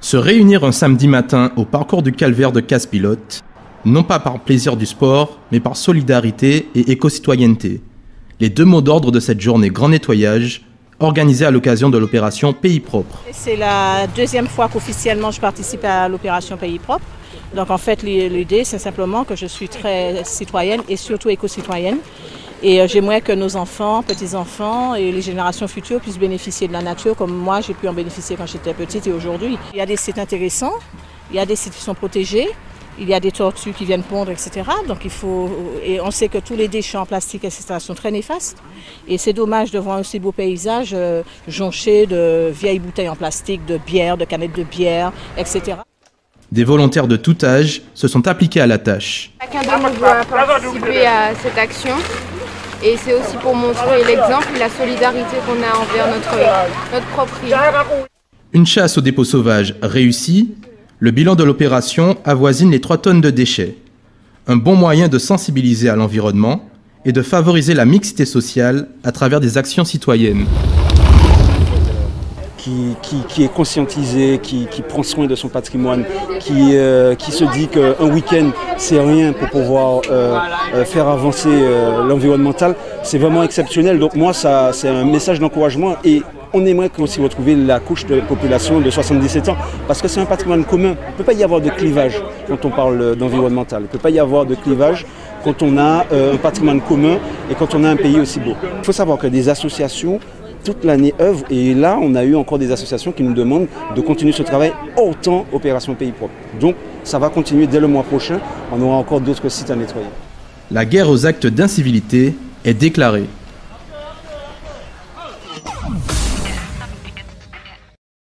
Se réunir un samedi matin au parcours du calvaire de Casse-Pilote, non pas par plaisir du sport, mais par solidarité et éco-citoyenneté. Les deux mots d'ordre de cette journée grand nettoyage, organisée à l'occasion de l'opération Pays Propre. C'est la deuxième fois qu'officiellement je participe à l'opération Pays Propre. Donc en fait l'idée c'est simplement que je suis très citoyenne et surtout éco-citoyenne. Et j'aimerais que nos enfants, petits-enfants et les générations futures puissent bénéficier de la nature comme moi j'ai pu en bénéficier quand j'étais petite et aujourd'hui. Il y a des sites intéressants, il y a des sites qui sont protégés, il y a des tortues qui viennent pondre, etc. Donc et on sait que tous les déchets en plastique, etc. sont très néfastes. Et c'est dommage de voir un si beau paysage jonché de vieilles bouteilles en plastique, de bière, de canettes de bière, etc. Des volontaires de tout âge se sont appliqués à la tâche. Chacun de nous doit participer à cette action. Et c'est aussi pour montrer l'exemple et la solidarité qu'on a envers notre propre île. Une chasse au dépôt sauvage réussie, le bilan de l'opération avoisine les 3 tonnes de déchets. Un bon moyen de sensibiliser à l'environnement et de favoriser la mixité sociale à travers des actions citoyennes. Qui est conscientisé, qui prend soin de son patrimoine, qui se dit qu'un week-end c'est rien pour pouvoir faire avancer l'environnemental, c'est vraiment exceptionnel. Donc moi c'est un message d'encouragement et on aimerait aussi retrouver la couche de population de 77 ans parce que c'est un patrimoine commun. Il ne peut pas y avoir de clivage quand on parle d'environnemental, il ne peut pas y avoir de clivage quand on a un patrimoine commun et quand on a un pays aussi beau. Il faut savoir que des associations toute l'année œuvre et là on a eu encore des associations qui nous demandent de continuer ce travail autant Opération Pays Propre. Donc ça va continuer dès le mois prochain, on aura encore d'autres sites à nettoyer. La guerre aux actes d'incivilité est déclarée.